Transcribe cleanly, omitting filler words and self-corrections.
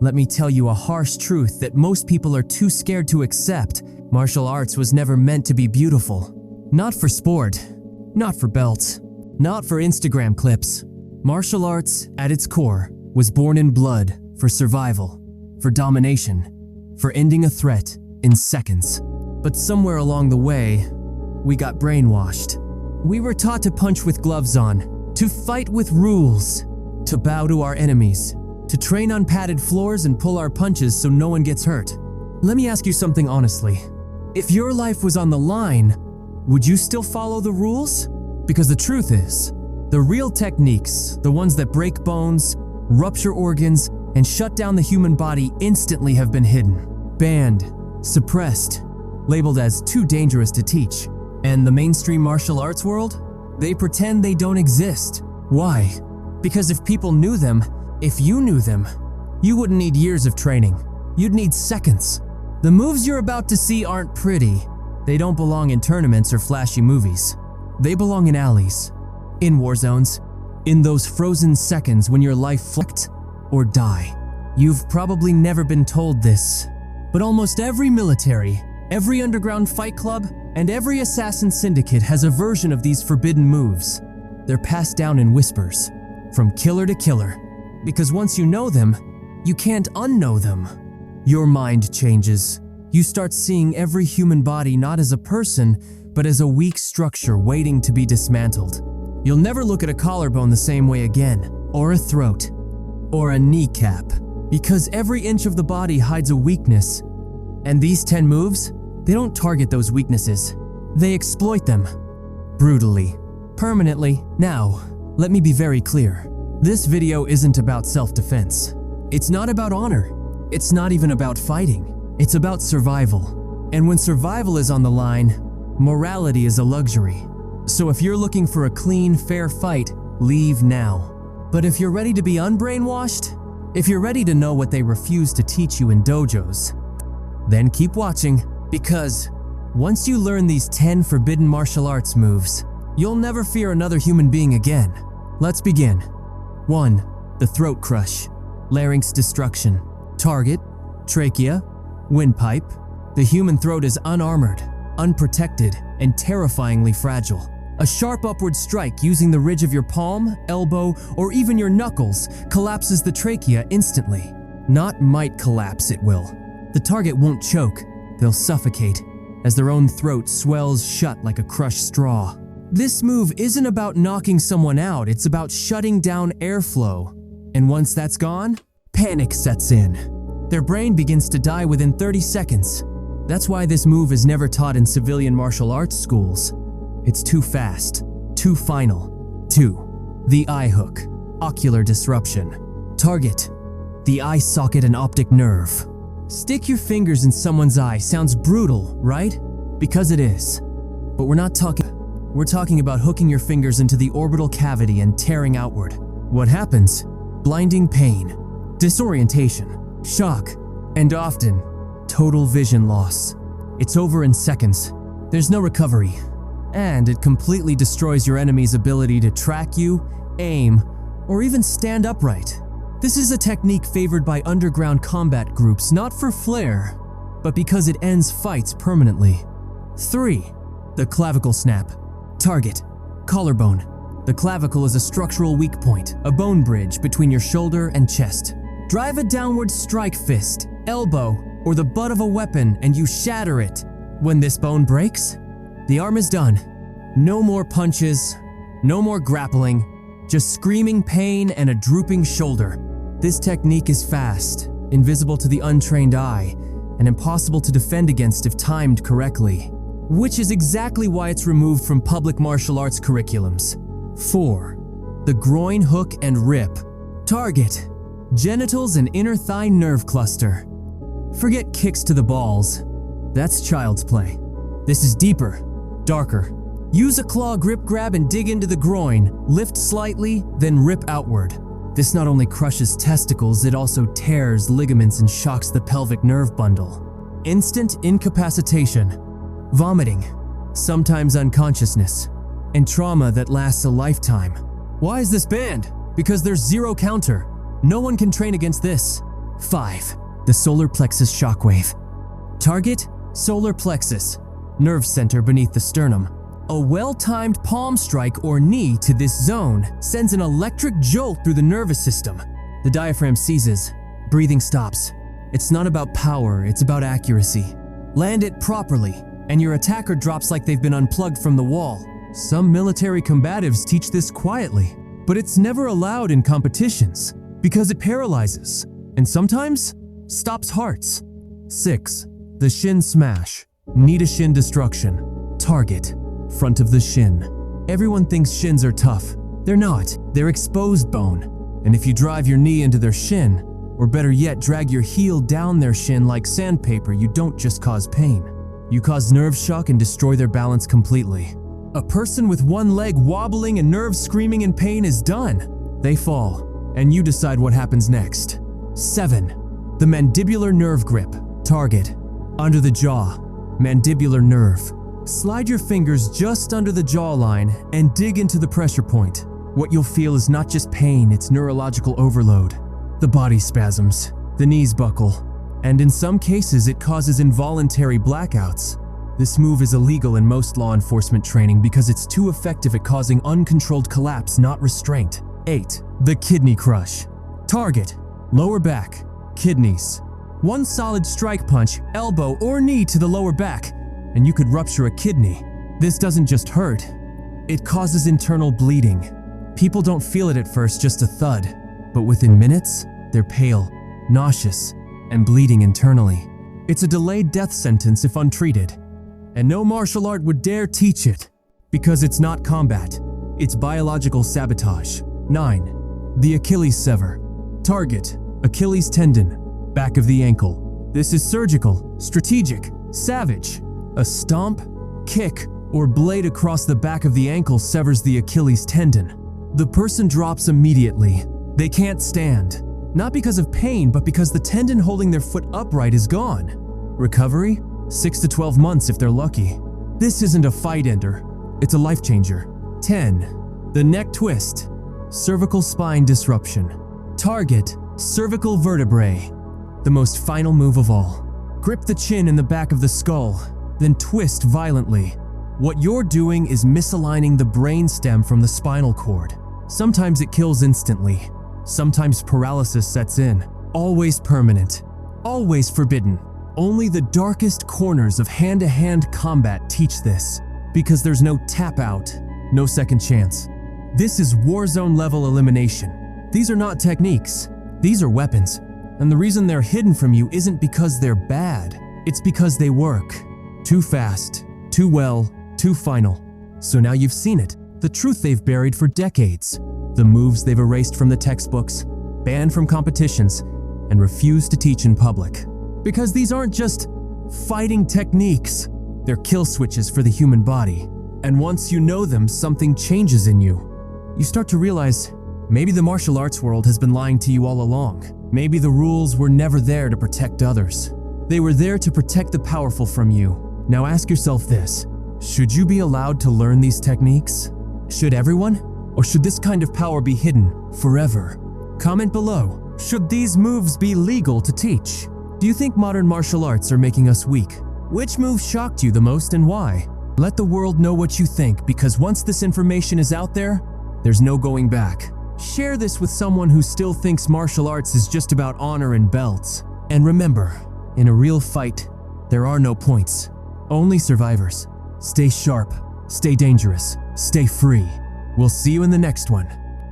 Let me tell you a harsh truth that most people are too scared to accept. Martial arts was never meant to be beautiful. Not for sport, not for belts, not for Instagram clips. Martial arts, at its core, was born in blood for survival, for domination, for ending a threat in seconds. But somewhere along the way, we got brainwashed. We were taught to punch with gloves on, to fight with rules, to bow to our enemies, to train on padded floors and pull our punches so no one gets hurt. Let me ask you something honestly. If your life was on the line, would you still follow the rules? Because the truth is, the real techniques, the ones that break bones, rupture organs, and shut down the human body instantly have been hidden, banned, suppressed, labeled as too dangerous to teach. And the mainstream martial arts world? They pretend they don't exist. Why? Because if people knew them, if you knew them, you wouldn't need years of training. You'd need seconds. The moves you're about to see aren't pretty. They don't belong in tournaments or flashy movies. They belong in alleys, in war zones, in those frozen seconds when your life flicked or die. You've probably never been told this, but almost every military, every underground fight club, and every assassin syndicate has a version of these forbidden moves. They're passed down in whispers, from killer to killer, because once you know them, you can't unknow them. Your mind changes. You start seeing every human body not as a person, but as a weak structure waiting to be dismantled. You'll never look at a collarbone the same way again, or a throat, or a kneecap, because every inch of the body hides a weakness. And these 10 moves, they don't target those weaknesses. They exploit them. Brutally. Permanently. Now, let me be very clear. This video isn't about self-defense. It's not about honor. It's not even about fighting. It's about survival. And when survival is on the line, morality is a luxury. So if you're looking for a clean, fair fight, leave now. But if you're ready to be unbrainwashed, if you're ready to know what they refuse to teach you in dojos, then keep watching, because once you learn these 10 forbidden martial arts moves, you'll never fear another human being again. Let's begin. 1. The throat crush. Larynx destruction. Target, trachea, windpipe. The human throat is unarmored, unprotected, and terrifyingly fragile. A sharp upward strike using the ridge of your palm, elbow, or even your knuckles collapses the trachea instantly. Not might collapse, it will. The target won't choke, they'll suffocate, as their own throat swells shut like a crushed straw. This move isn't about knocking someone out, it's about shutting down airflow. And once that's gone, panic sets in. Their brain begins to die within 30 seconds. That's why this move is never taught in civilian martial arts schools. It's too fast, too final. 2. The Eyehook. Ocular disruption. Target, the eye socket and optic nerve. Stick your fingers in someone's eye sounds brutal, right? Because it is. But we're talking about hooking your fingers into the orbital cavity and tearing outward. What happens? Blinding pain, disorientation, shock, and often, total vision loss. It's over in seconds. There's no recovery. And it completely destroys your enemy's ability to track you, aim, or even stand upright. This is a technique favored by underground combat groups not for flair, but because it ends fights permanently. 3. The clavicle snap. Target, collarbone. The clavicle is a structural weak point, a bone bridge between your shoulder and chest. Drive a downward strike fist, elbow, or the butt of a weapon and you shatter it. When this bone breaks, the arm is done. No more punches, no more grappling, just screaming pain and a drooping shoulder. This technique is fast, invisible to the untrained eye, and impossible to defend against if timed correctly, which is exactly why it's removed from public martial arts curriculums. 4. The groin hook and rip. Target, genitals and inner thigh nerve cluster. Forget kicks to the balls. That's child's play. This is deeper, darker. Use a claw grip grab and dig into the groin, lift slightly, then rip outward. This not only crushes testicles, it also tears ligaments and shocks the pelvic nerve bundle. Instant incapacitation, vomiting, sometimes unconsciousness, and trauma that lasts a lifetime. Why is this banned? Because there's zero counter. No one can train against this. 5. The solar plexus shockwave. Target: solar plexus, nerve center beneath the sternum. A well-timed palm strike or knee to this zone sends an electric jolt through the nervous system. The diaphragm seizes, breathing stops. It's not about power, it's about accuracy. Land it properly, and your attacker drops like they've been unplugged from the wall. Some military combatives teach this quietly, but it's never allowed in competitions because it paralyzes, and sometimes stops hearts. 6. The shin smash. Knee to shin destruction. Target: front of the shin. Everyone thinks shins are tough. They're not. They're exposed bone. And if you drive your knee into their shin, or better yet, drag your heel down their shin like sandpaper, you don't just cause pain. You cause nerve shock and destroy their balance completely. A person with one leg wobbling and nerves screaming in pain is done. They fall, and you decide what happens next. 7. The mandibular nerve grip. Target: under the jaw. Mandibular nerve. Slide your fingers just under the jawline and dig into the pressure point. What you'll feel is not just pain, it's neurological overload. The body spasms, the knees buckle, and in some cases it causes involuntary blackouts. This move is illegal in most law enforcement training because it's too effective at causing uncontrolled collapse, not restraint. 8. The kidney crush. Target: lower back, kidneys. One solid strike punch, elbow, or knee to the lower back, and you could rupture a kidney. This doesn't just hurt, it causes internal bleeding. People don't feel it at first, just a thud, but within minutes, they're pale, nauseous, and bleeding internally. It's a delayed death sentence if untreated, and no martial art would dare teach it, because it's not combat, it's biological sabotage. 9. The Achilles sever. Target: Achilles tendon, back of the ankle. This is surgical, strategic, savage. A stomp, kick, or blade across the back of the ankle severs the Achilles tendon. The person drops immediately. They can't stand, not because of pain, but because the tendon holding their foot upright is gone. Recovery? 6 to 12 months if they're lucky. This isn't a fight ender, it's a life changer. 10. The neck twist. Cervical spine disruption. Target: cervical vertebrae. The most final move of all. Grip the chin in the back of the skull, then twist violently. What you're doing is misaligning the brain stem from the spinal cord. Sometimes it kills instantly. Sometimes paralysis sets in. Always permanent. Always forbidden. Only the darkest corners of hand-to-hand combat teach this, because there's no tap out, no second chance. This is war zone level elimination. These are not techniques. These are weapons. And the reason they're hidden from you isn't because they're bad. It's because they work. Too fast, too well, too final. So now you've seen it. The truth they've buried for decades. The moves they've erased from the textbooks, banned from competitions, and refused to teach in public. Because these aren't just fighting techniques. They're kill switches for the human body. And once you know them, something changes in you. You start to realize, maybe the martial arts world has been lying to you all along. Maybe the rules were never there to protect others. They were there to protect the powerful from you. Now ask yourself this: should you be allowed to learn these techniques? Should everyone? Or should this kind of power be hidden forever? Comment below. Should these moves be legal to teach? Do you think modern martial arts are making us weak? Which move shocked you the most and why? Let the world know what you think, because once this information is out there, there's no going back. Share this with someone who still thinks martial arts is just about honor and belts. And remember, in a real fight, there are no points, only survivors. Stay sharp, stay dangerous, stay free. We'll see you in the next one.